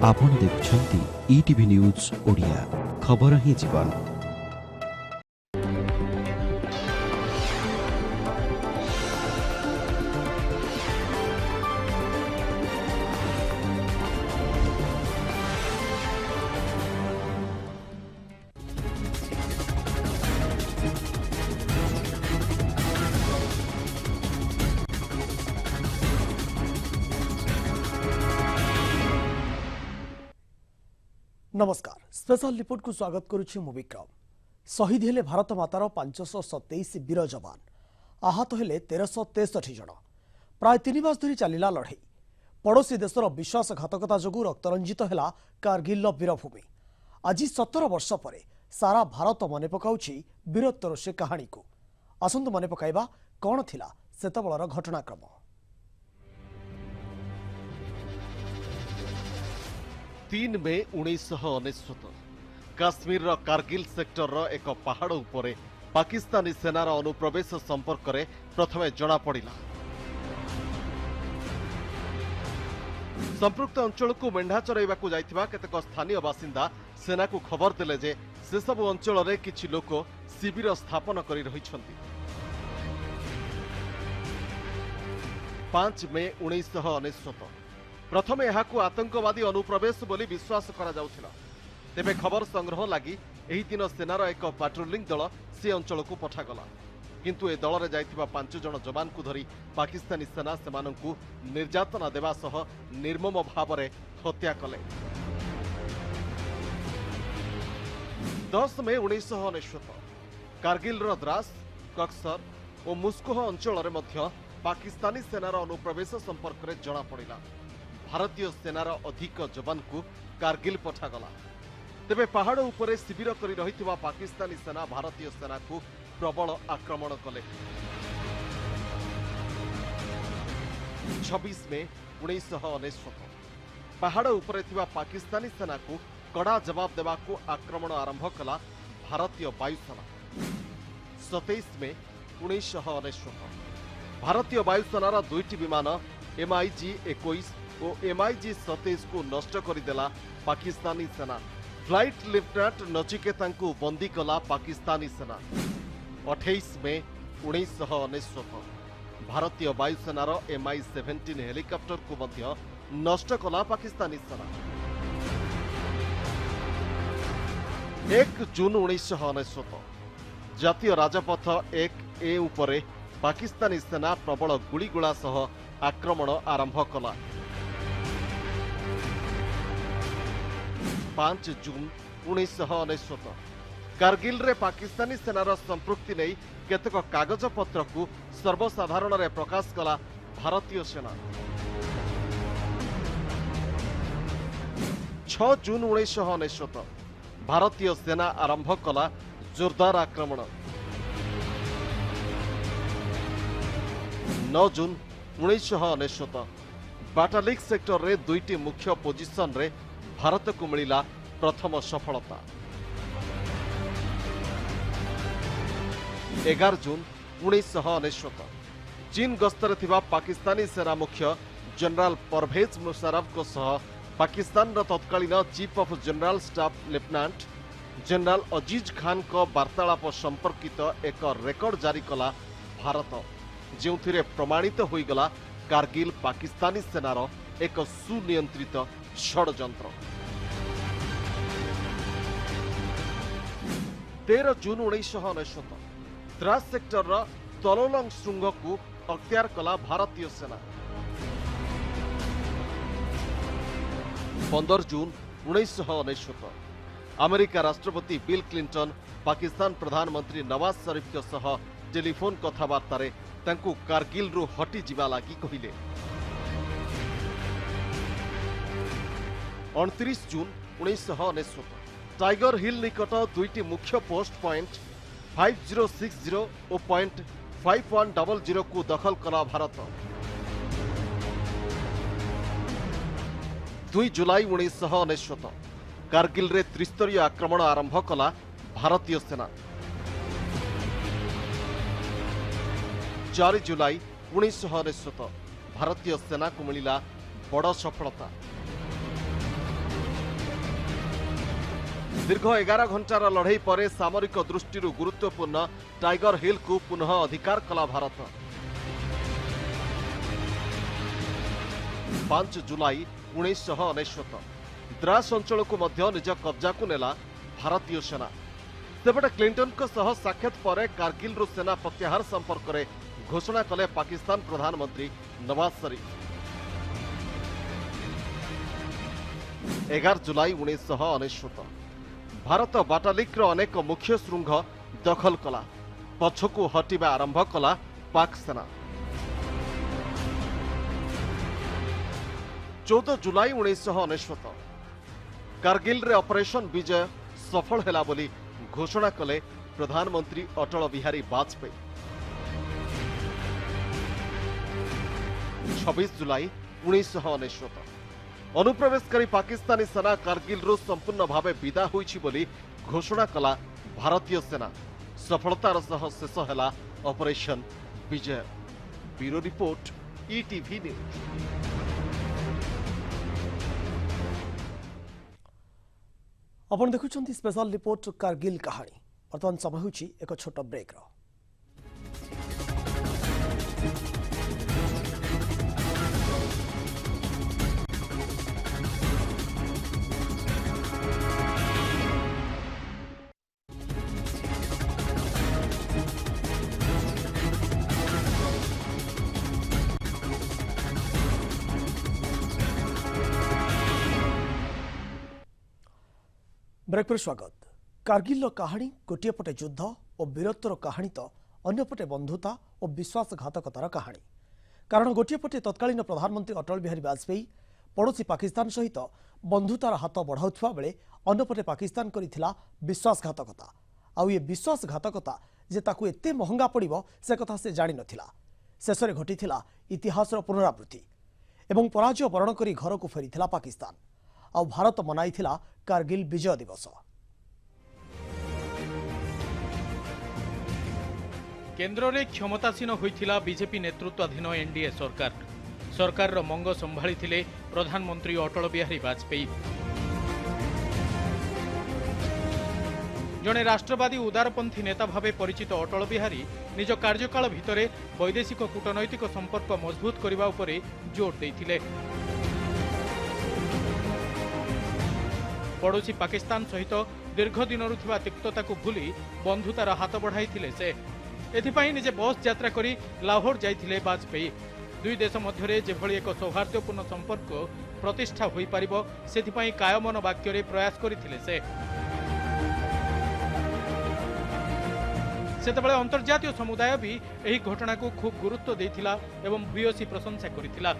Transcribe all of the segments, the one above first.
आपण देखुछंती ETV news Odia खबर ही जीवन। नमस्कार, स्पेशल रिपोर्ट को स्वागत करुछि मु विक्रम। शहीद हेले भारत मातार 527 वीर जवान, आहत हेले 1363 जन। प्राय 3 मास धरी चलिला लड़ाई। पड़ोसी देशर विश्वासघातकता जोगु रक्तरंजित हेला कारगिल वीरभूमि। आज 17 वर्ष पर सारा भारत मने पकाउछि वीरत्वर से कहानी को। आसंतु मने पकाइबा कौन थिला सेतबळर घटनाक्रम। 3 मे 1999 काश्मीर कारगिल सेक्टर एक पहाड़ उपरे पाकिस्तानी सेनार अनुप्रवेश संपर्क में प्रथम जना पड़ा। संपृक्त अंचल को मेढ़ा चराइबा जाइथिबा केतेक स्थानीय बासिंदा सेना को खबर देले जे से सब अंचल रे किछि लोक शिविर स्थापन करि रहिछन्ति। 5 मे 1999 प्रथमे यहाकू आतंकवादी अनुप्रवेश बोली विश्वास करा जाउथिला। तेबे खबर संग्रह लगी एही दिन सेनार एक पाट्रोलिंग दल से अंचल को पठागला, किंतु ए दल रे जाइथिबा 5 जन जवान को धरी पाकिस्तानी सेना सेमानंकु निर्यातना देवा सह निर्मम भावरे हत्या कले। 10 मे 1999 कारगिल द्रास, कक्सर और मुस्कोह अंचल रे मध्य पाकिस्तानी सेनार अनुप्रवेश संपर्क में जना पड़ा। भारतीय सेनार अधिक जवान को कारगिल पठागला। तेबे पहाड़ उपरे शिविर करी रहिथिबा पाकिस्तानी सेना भारतीय सेना को प्रबल आक्रमण कले। 26 मे 1999 पहाड़ उपरे थिबा पाकिस्तानी सेना को कड़ा जवाब देवा को आक्रमण आरंभ कला भारतीय वायुसेना। 27 मे 1999 भारतीय वायुसेनार 2टी विमान MiG-21 और MiG-27 को नष्ट करदेला पाकिस्तानी सेना। फ्लाइट लेफ्टिनेंट नचिकेता को बंदी कला पाकिस्तानी सेना। 28 मे 1999 भारतीय वायुसेनार Mi-17 हेलिकॉप्टर को मध्य नष्ट कला पाकिस्तानी सेना। 1 जून 1999 जातीय राजपथ 1A उपरे पाकिस्तानी सेना प्रबल गुड़ीगोला सह आक्रमण आरंभ कला। 5 जून 1999 कारगिल रे पाकिस्तानी सेनार संपृक्ति नहीं केतक कागज पत्र को सर्वसाधारण रे प्रकाश कला भारतीय सेना। 6 जून 1999 भारतीय सेना आरंभ कला जोरदार आक्रमण। 9 जून 1999 बाटालिक सेक्टर रे 2टी मुख्य पोजिशन रे भारत को मिला प्रथम सफलता। 11 जून 1999 चीन गस्तर थिबा पाकिस्तानी सेना मुख्य जनरल परवेज मुशर्रफ को सह पाकिस्तान तत्कालीन chief of general staff lieutenant general Aziz Khan को वार्तालाप संपर्कित एक रेकर्ड जारी कला भारत, जो प्रमाणित होईगला कारगिल पाकिस्तानी सेनार एक सुनियंत्रित षड्यंत्र। 13 जून 1999 द्रास सेक्टर तलोलंग श्रृंग को अख्तियार कला भारतीय सेना। 15 जून 1999 अमेरिका राष्ट्रपति बिल क्लिंटन पाकिस्तान प्रधानमंत्री नवाज शरीफ के सह टेलीफोन कथबार्ता रे तांकु कारगिल रु हटी जिबा लागी कहिले। 29 जून 1999 टाइगर हिल निकट 2टी मुख्य पोस्ट पॉइंट 5060 और पॉइंट 5100 को दखल कला भारत। 2 जुलाई 1999 कारगिल रे त्रिस्तरीय आक्रमण आरंभ कला भारतीय सेना। 4 जुलाई 1999 भारतीय सेना को मिला बड़ सफलता। दीर्घ 11 घंटार लड़ई पर सामरिक दृष्टि गुरुत्वपूर्ण टाइगर हिल को पुनः अधिकार कला भारत। 5 जुलाई 1999 द्रास अंचल को मध्य निज कब्जा को नेला भारतीय सेना। सेपटे क्लिंटन को सह साक्षात पर कारगिल रु सेना प्रत्याहार संपर्क में घोषणा कले पाकिस्तान प्रधानमंत्री नवाज शरीफ। 11 जुलाई 1999 भारत बाटालिक्र अनेक मुख्य श्रृंग दखल कला, पछकु हटिबा आरंभ कला पाक सेना। 14 जुलाई 1999 कारगिल रे ऑपरेशन विजय सफल हैला बोली घोषणा कले प्रधानमंत्री अटल बिहारी वाजपेयी। 26 जुलाई 1999 अनुप्रवेशकारी पाकिस्तानी सेना कारगिल रु संपूर्ण भावे विदा होईछि बोली घोषणा कला भारतीय सेना। सफलतार सह शेष हैला operation Vijay. Bureau report ETV news. आपण देखुछंती स्पेशल रिपोर्ट कारगिल कहानी। वर्तमान समय होछि एक छोट ब्रेक रो। ब्रेक पर स्वागत। कारगिल कहानी गोटे पटे युद्ध और वीरत्वर कहानी तो अन्यपटे बंधुता और विश्वासघातकतार कहानी। कारण गोटे पटे तत्कालीन प्रधानमंत्री अटल बिहारी वाजपेयी पड़ोशी पाकिस्तान सहित बंधुतार हाथ बढ़ाउथुवा बेले अन्यपटे पाकिस्तान करिथिला विश्वासघातकता। आउ ये विश्वासघातकता जे ताकू एते महंगा पड़िबो से कथा से जानि नथिला। शेषरे घटिथिला इतिहासर पुनरावृत्ति एवं पराजय वरण करी घर को फेरिथिला पाकिस्तान। आउ भारत मनाइथिला कारगिल विजय दिवस। केन्द्र रे क्षमतासीन होइथिला बीजेपी नेतृत्वाधीन एनडीए सरकार। सरकार रो मंग संभाळिथिले प्रधानमंत्री अटल बिहारी वाजपेयी। जणे राष्ट्रवादी उदारपंथी नेता भावे परिचित अटल बिहारी निज कार्यकाल भितरे वैदेशिक कूटनैतिक संपर्क मजबूत करबा उपरे जोर दैथिले। पड़ोशी पाकिस्तान सहित दीर्घ दिन तिक्तता को भूली बंधुतार हाथ बढ़ाई से। एथिपाई निजे बस यात्रा करी लाहौर जाइथिले वाजपेयी। दुई देश मध्य जेभली एक सौहार्द्यपूर्ण संपर्क प्रतिष्ठा होई पारिबो सेथिपाई कायमन वाक्य रे प्रयास करिथिले से। सेतबेले अंतर्जातीय समुदाय भी एही घटना को खूब गुरुत्व देथिला एवं भूयसी प्रशंसा करिथिला।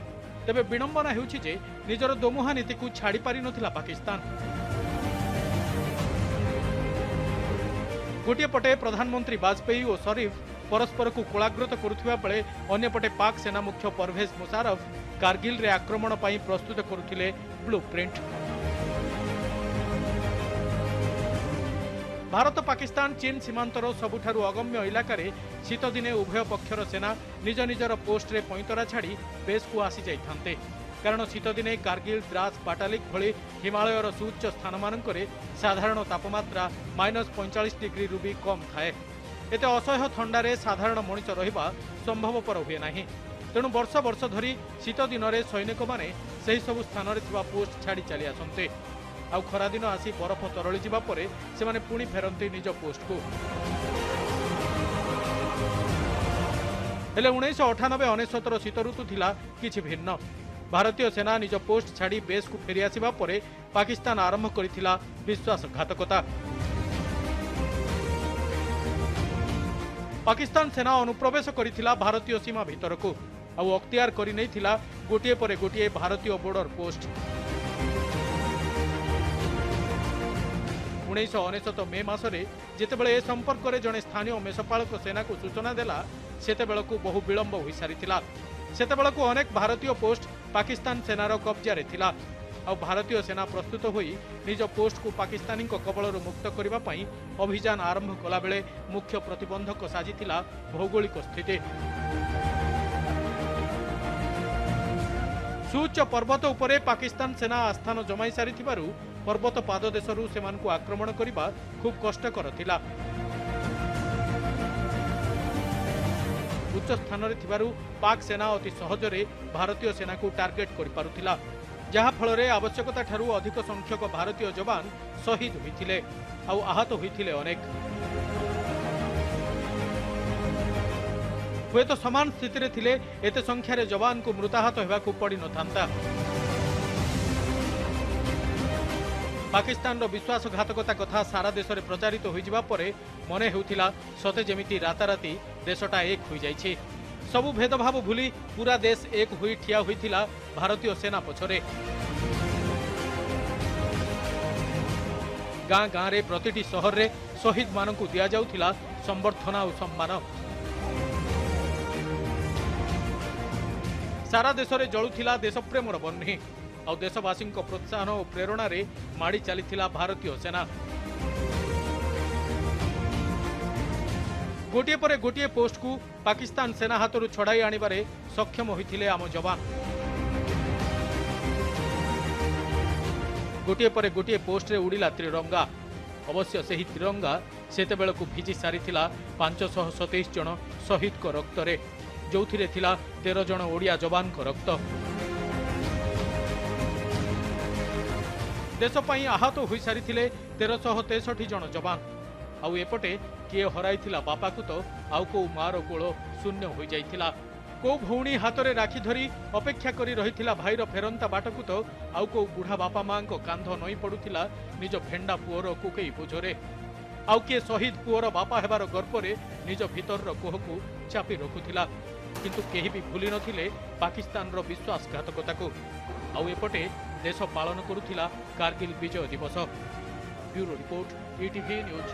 तेबे विडंबना हेउछि जे निजर दोमुहा नीति को छाड़ी पारि नथिला पाकिस्तान। गोटे पटे प्रधानमंत्री वाजपेयी और शरीफ परस्पर को कोलाग्रत करुथिबा बेले अन्यपटे पाक सेना मुख्य परवेज मुशारफ कारगिल रे आक्रमण पई प्रस्तुत करुथिले ब्लूप्रिंट। भारत पाकिस्तान चीन सीमांतर सबुठारु अगम्य इलाकारे शीत दिने उभय पक्षर सेना निज निजर पोस्ट रे पैंतरा छाड़ी बेस को आसी जाइथान्ते। कारण शीत दिने कारगिल द्रास बाटालिक भली हिमालयर सुउच्च स्थान मानकरे साधारण तापमात्रा -45 डिग्री रु भी कम थाए। एते असह्य थंडारे साधारण मनिष रहिबा संभवपर हुए नाही। तेणु वर्ष वर्ष धरी शीत दिन में सैनिक माने सही सबु स्थान रे थिबा पोस्ट छाड़ी चली आसंते। आउ खरा दिन आसी बरफ तरली जिबा परे से माने पुणी फेरंती निज पोस्ट को। हेले 1998-99 शीत ऋतु थिला किछि भिन्न। भारतीय सेना निज पोस्ट छाड़ी बेस को फेरी आसिबा परे पाकिस्तान आरंभ करिथिला विश्वासघातकता। पाकिस्तान सेना अनुप्रवेश करिथिला भारतीय सीमा भितर को आउ अख्तियार करि नैथिला गोटिए परे गोटिए भारतीय बॉर्डर पोस्ट। 1999 मे मासरे जेतेबेले ए संपर्क रे जणे स्थानीय मेषपालक सेना को सूचना देला सेतेबेलकु बहु विलंब होई सारिथिला। सेतेबेलकु अनेक भारतीय पोस्ट पाकिस्तान सेनार कब्जा रे थिला। आ भारतीय सेना प्रस्तुत होई निज पोस्ट को पाकिस्तानी कबलरू मुक्त करबा पई अभियान आरंभ कला बेले मुख्य प्रतिबंधक साजिथिला भौगोलिक स्थिति। सुउच्च पर्वत उपरे पाकिस्तान सेना आस्थान जमाई सारिथिबारु पर्वत पाददेशरू सेमानकु आक्रमण करिबा खूब कष्टकर थिला। उच्च स्थान रे थिबारु पाक सेना अति सहजरे भारतीय सेना को टार्गेट करि पारुथिला, जहा फल आवश्यकता ठारू अधिक संख्यक भारतीय जवान शहीद होइथिले आउ आहत होइथिले अनेक। हुए तो समान स्थिति रे थिले एते संख्यार जवान को मृताहत होबाकू पड़ी नथांता। पाकिस्तान विश्वासघातकता कथा सारा देश में प्रचारित हो जावा परे मने हेउथिला सते जेमिति राताराती देशटा एक हो जाइछि। सबु भेदभाव भूली पूरा देश एक हुई ठिया होइथिला भारतीय सेना पछरे। गाँ गाँ रे प्रतिटी सहर रे शहीद मानकु दिया जाउथिला संबर्धना और सम्मान। सारा देश में जलुथिला देशप्रेमर बन्ही और देशवासी प्रोत्साहन और प्रेरणा रे माड़ी चलीथिला भारतीय सेना। गोटे पर गोटे पोस्ट को पाकिस्तान सेना हाथरू छड़ाई आनिबारे सक्षम होइथिले आम जवान। गोटे पर गोटे पोस्ट रे उड़िला त्रिरंगा। अवश्य सही तिरंगा सेतेबेलकु भिजी सारिथिला 527 जन शहीद को रक्त रे, जोथिरे थिला 13 जन ओडिया जवान को रक्त। देश पई आहत होई सारिथिले 1363 जन जवान। आउ एपटे किए हराइथिला बापा को तो आउ को मार कोल शून्य हो जाइथिला। को भौणी हाथ में राखी धरी अपेक्षा करी रहिथिला भाईर फेरंता बाटकू तो आउ को बुढ़ा बापा मां को कांध नई पड़ुथिला निज भेंडा पुअर कुकई बोझरे। आउ किए शहीद पुअर बापा हेबार गर्वरे निज भीतर कोहकू चापी रखुथिला। किंतु केही भी भूली नथिले पाकिस्तान रो विश्वासघातकता को। आउ एपटे देश पालन करुथिला कारगिल विजय दिवस। Bureau report, ETV news.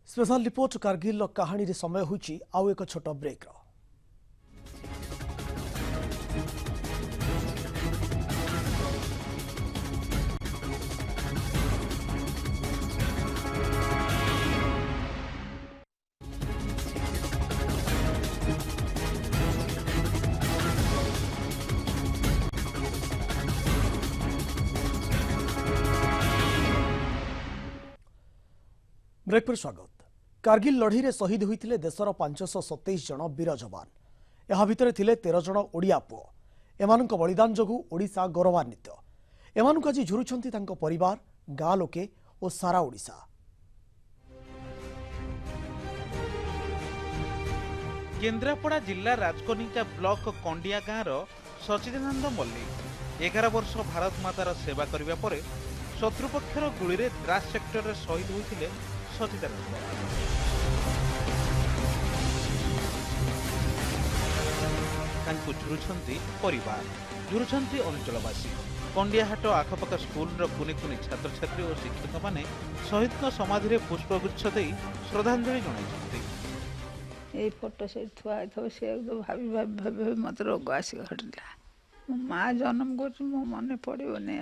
Special report Kargil कहानी रे समय होची आउ एक छोट ब्रेक रो। ब्रेक पर स्वागत। कारगिल लड़ी रे शहीद होइथिले देशर 527 जन वीर जवान। यहा भितरे थिले 13 जन ओडिया पुओ। एमानक बलिदान जोगु ओडिशा गौरवान्वित। एमानक आज झुरुछंती तांको परिवार, गाँ लोके और सारा ओडिशा। केन्द्रापड़ा जिला राजकनिका ब्लॉक कंडिया गाँव सचिदानंद मल्लिक 11 वर्ष भारत मातार सेवा करने पर शत्रुपक्षर गुली रे द्रास सेक्टर रे शहीद होइथिले सचिदानंद। तांको झुरुछंती परिवार, झुरुछंती अंचलवासी। कंडियाहाट आखपाख स्कूल कुनि कुनि छात्र छात्री और शिक्षक माने शहीद समाधि रे पुष्पगुच्छ दे श्रद्धांजलि जणाइछंती। ये फोटो से थुआ थो से भाभी भाभी भाभी मत रोग आसी घटला। मो माँ जन्म कर मो मन पड़ो नहीं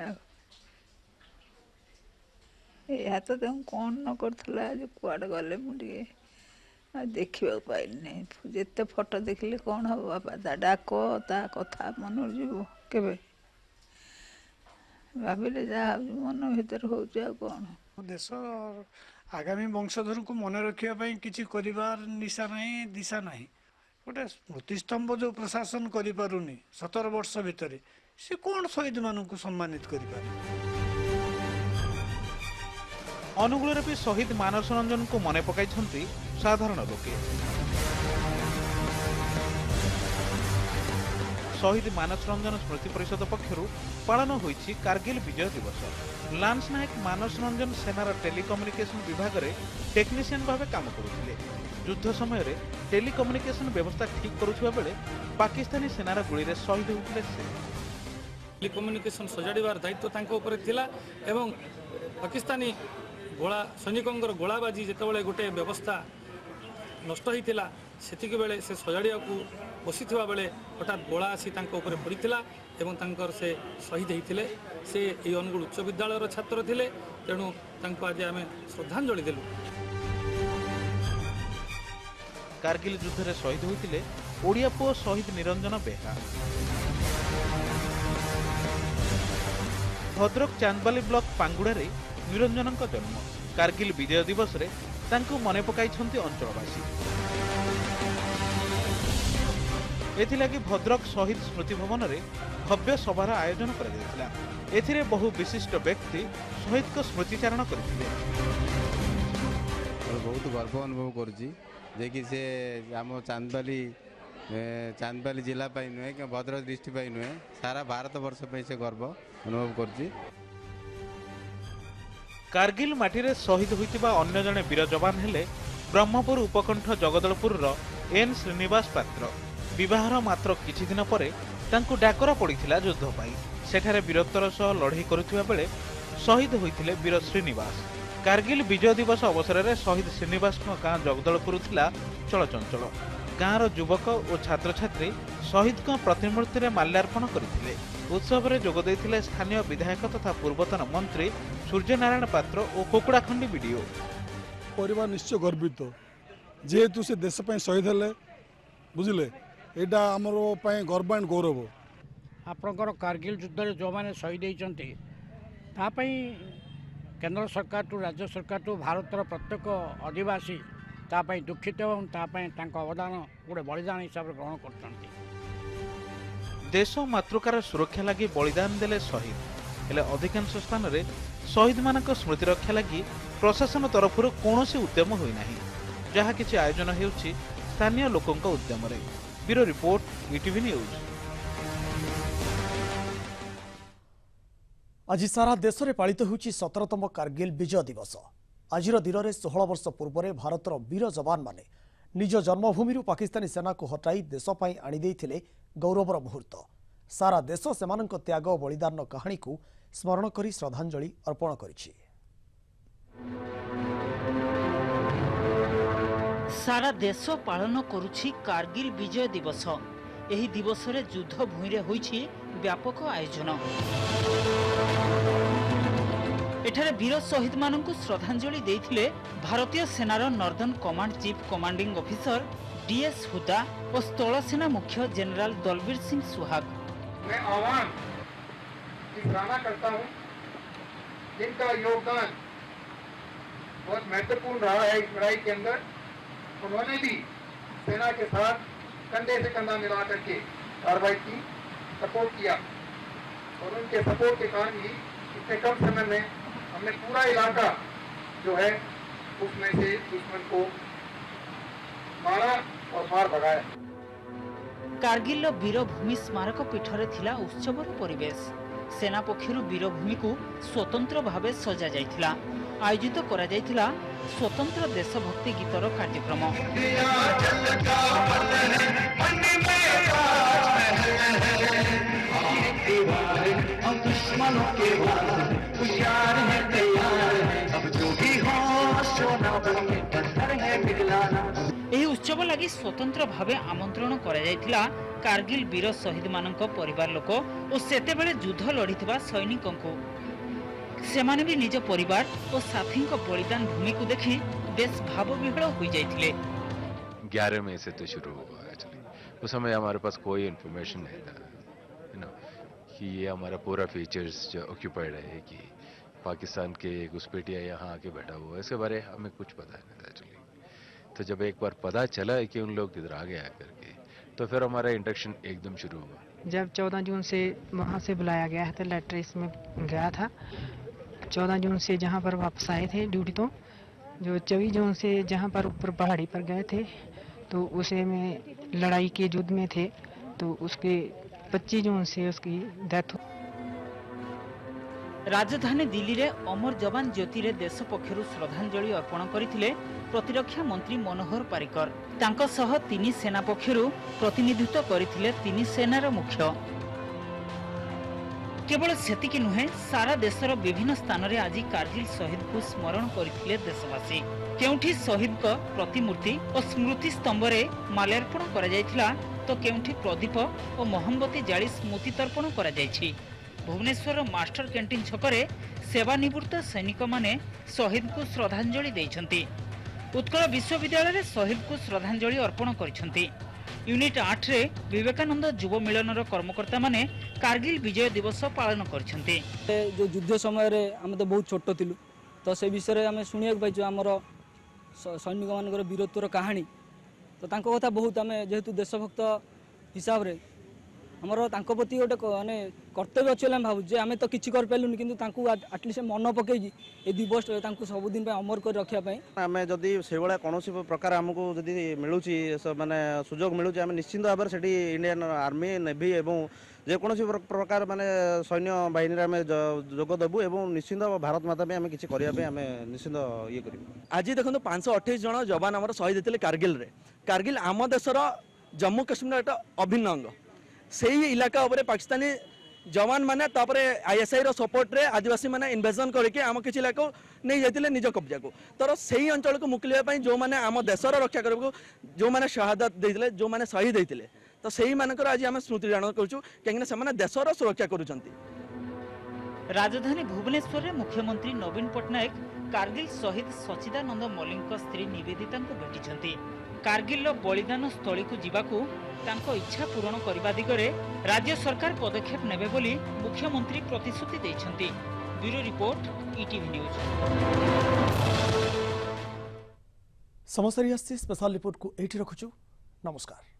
आ तो कौन न करथला आज कुआड गले मुझे देखा पाइनी। जिते फोटो देखिले कौन हम बापा ता डाक ता कथा मन जीव केबे भाविले जा मन भीतर हो कौन देश आगामी वंशधर को मन रखापी किसी कर निशा नहीं दिशा नहीं। गोटे स्मृतिस्तंभ जो प्रशासन करें 17 वर्ष भितर से कौन शहीद मान को सम्मानित कर अनुगुल भी शहीद मानस रंजन को मन पकाई साधारण लोके। शहीद मानस रंजन स्मृति परिषद पक्षर पालन होइछि कारगिल विजय दिवस। लांस नायक मानस रंजन सेनार टेलीकम्युनिकेशन विभाग में टेक्नीशियन भाव काम करुथिले। युद्ध समय रे टेलीकम्युनिकेशन व्यवस्था ठीक करुथिबा बेले पाकिस्तानी सेनार गुली रे शहीद होइथिले। से टेलीकम्युनिकेशन सजाड़िबार दायित्व तांको ऊपर थिला एवं पाकिस्तानी गोला सैनिकों गोलाबाजी जितेबाला गोटे व्यवस्था नष्ट होता सेतिक बेले से सजाड़िया को बसी बेले हठात गोला आसी उपर पड़ता एवं से शहीद होते। से ये अनुगुल उच्च विद्यालय छात्र थे तेणु आज आम श्रद्धांजलि देलु। कारगिल युद्ध में शहीद होते ओडिया पुओ शहीद निरंजन बेहरा। भद्रक चांदबाली ब्लॉक पांगुड़ारे निरंजन जन्म। कारगिल विजय दिवस रे तांकु मने पकाइछन्ति अंचलवासी। एथिलागि भद्रक शहीद स्मृति भवन रे भव्य सभार आयोजन करा जायतिला। एथिरे बहु विशिष्ट व्यक्ति शहीद को स्मृतिचारण करथिले। बहुत गर्व अनुभव करुछि जे कि से आम चांदबाली जिला पाई नुहे कि भद्रक डिस्ट्रिक्ट पाई नुहे सारा भारत वर्ष पे से गर्व अनुभव करुछि। कारगिल माटी रे शहीद होइतिबा अन्य जने वीर जवान हेले ब्रह्मपुर उपकंठ जगदलपुर एन श्रीनिवास पात्र। विवाहर मात्र किछि दिन परे तांकु डाकरा पड़िथिला युद्ध पाई। सेठारे वीरत्वर सह लड़ाई करुथिबा बेले शहीद होइथिले वीर श्रीनिवास। कारगिल विजय दिवस अवसर में शहीद श्रीनिवास गाँ जगदलपुर थिला चलचंचल। गाँवर युवक और छात्र छात्री शहीद प्रतिमूर्ति में माल्यार्पण करथिले। उत्सव में जोग देइथिले स्थानीय विधायक तथा पूर्वतन मंत्री सूर्यनारायण पात्र और कोकुड़ाखंडी बीडीओ। परिवार निश्चय गर्वित जेहेतु से देश शहीद हेले बुझिले एटा आमर पय गर्व एंड गौरव। आपणकर कारगिल युद्ध में जो मैंने शहीद होती केंद्र सरकार टू राज्य सरकार टू भारतर प्रत्येक आदिवासी तापाई दुखित और अवदान गोटे बलिदान हिसाब से ग्रहण कर देश मातृकार सुरक्षा लगी बलिदान देले शहीद हेले अधिकांश स्थान में शहीद मानक स्मृति रक्षा लगी प्रशासन तरफ कौन उद्यम होई नाही। जहा किछि आयोजन हेउछि स्थानीय लोकंक उद्यम रे। Bureau report ETV news. आज सारा देश में पालित होउछि 17तम कारगिल विजय दिवस। आजिर दिन में 16 वर्ष पूर्व भारतर वीर जवान माने निज जन्मभूमि पाकिस्तानी सेना को हटाई देश पई आनी देइथिले गौरवर मुहूर्त। सारा देश सेमानक त्याग और बलिदान कहानी को स्मरण करी श्रद्धांजलि अर्पण करिछि। सारा देश पालन करुछि कारगिल विजय दिवस। एही दिवस रे युद्ध भूमि रे होइछि व्यापक आयोजन। एठारे वीर शहीद मानकु श्रद्धांजलि देइथिले भारतीय सेनार northern command chief commanding officer DS Hooda और स्थल सेना मुख्य जनरल दलबीर सिंह सुहाग। मैं आह्वान की सराहना करता हूं जिनका योगदान बहुत महत्वपूर्ण रहा है इस लड़ाई के अंदर। उन्होंने भी सेना के साथ कंधे से कंधा मिला करके कार्रवाई की, सपोर्ट किया और उनके सपोर्ट के कारण ही इतने कम समय में हमने पूरा इलाका जो है उसमें से दुश्मन को मारा और मार भगाया। कारगिल वीरभूमि स्मारक पीठरे थिला उत्सवर परिवेश। सेना पक्षरु वीरभूमि को स्वतंत्र भावे सजा जाइथिला। आयोजित करा जाइथिला स्वतंत्र देशभक्ति गीतर कार्यक्रम। एही उत्सव लगी स्वतंत्र भावे आमंत्रण करा जाइथिला कारगिल वीर शहीद मानक परिवार लोक और सेते बेले युद्ध लड़िथिबा सैनिकों को। सेमाने भी निज परिवार और साथी को बलिदान भूमि को देखि बेस भाव विहल हो जाइथिले। 11 मई से तो शुरू हुआ एक्चुअली। उस समय हमारे पास कोई इन्फॉर्मेशन नहीं था कि ये हमारा पूरा फीचर्स जो ऑक्यूपाइड है कि पाकिस्तान के घुसपैठिया यहाँ आके बैठा हुआ है, इसके बारे हमें कुछ पता नहीं था एक्चुअली। तो जब एक बार पता चला है कि उन लोग इधर आ गया करके तो फिर हमारा इंडक्शन एकदम शुरू हुआ। जब 14 जून से वहाँ से बुलाया गया है तो लेटरिस में गया था। 14 जून से जहाँ पर वापस आए थे ड्यूटी, तो जो 24 जून से जहाँ पर ऊपर पहाड़ी पर गए थे तो उसे में लड़ाई के युद्ध में थे, तो उसके 25 जून से उसकी डेथ। राजधानी दिल्ली रे अमर जवान ज्योति रे देश पक्षरु श्रद्धांजलि अर्पण करिथिले प्रतिरक्षा मंत्री मनोहर पारिकर। तांको सह 3 सेना पक्षरु प्रतिनिधित्व करिथिले 3 सेनार मुख्य। केवल सेतिकी नुहे, सारा देशर विभिन्न स्थान रे आज कारगिल शहीद को स्मरण करिथिले देशवासी। केउठी शहीद को प्रतिमूर्ति और स्मृति स्तंभ रे माल्यार्पण करा जायथिला तो केउठी प्रदीप और मोहम्बती जाली स्मृति तर्पण करा जायछि। भुवनेश्वर मास्टर कैंटीन छकरे सेवानिवृत्त सैनिक माने शहीद को श्रद्धांजलि दैछंती। उत्कल विश्वविद्यालय रे शहीद को श्रद्धांजलि अर्पण करिसंती। यूनिट 8 रे विवेकानंद युव मिलनर कर्मकर्ता माने कारगिल विजय दिवस पालन करछन्ते। जो युद्ध समय रे हम तो बहुत छोट थिलु तो से विषय रे हमें सुनिया पाइछु हमर सैनिक मानकर वीरत्वर कहानी तो तांको कथा बहुत आम जेहेतु देशभक्त हिसाब रे हमर तांको प्रति गोटे माने कर्तव्य अच्छे भावु जे आम तो किसी कर पाइलुनी किंतु तांको एटलिस्ट मन पकई ए दिवस तांको सबुदिन अमर कर रखिया पई आम जदि से भाया कौन प्रकार आमको जदि मिलूँ माने सुजोग मिलूँ आम निश्चिंत भाव से इंडियन आर्मी नेवी एवं जेकोसी प्रकार माने सैन्य बाहिनी आम जोग देवु एवं निश्चिंत भारत माता आम किसी करने आम निश्चिंत ये कर आज देखो 528 जन जवान आम शहीद होते कारगिल रे कारगिल आम देशर जम्मू काश्मीर एक अभिन्न अंग से इलाका उपरे पाकिस्तानी जवान माने तापरे आईएसआई रो सपोर्ट रे आदिवासी माने इन्वेजन करके आम किसी इलाका नहीं जाते निज कब्जा को तर से अंचल को मुकलिया जो माने आम देशर रक्षा करने जो माने शहादत देते जो माने शहीद होते तो से मानकर आज आम स्मृति दान करूँ कहीं देशर सुरक्षा करुँच। राजधानी भुवनेश्वर में मुख्यमंत्री नवीन पट्टनायक कारगिल शहीद सचिदानंद मल्लिक स्त्री निवेदिता को भेटिछन्ति। कारगिल बलिदान स्थली को जीवाकू तांको इच्छा पूरण करने दिगरे राज्य सरकार पदक्षेप नेबे बोली मुख्यमंत्री प्रतिश्रुति दैछन्ति। Bureau report ETV news. समस्त स्पेशल रिपोर्ट को एठी रखुछु। नमस्कार।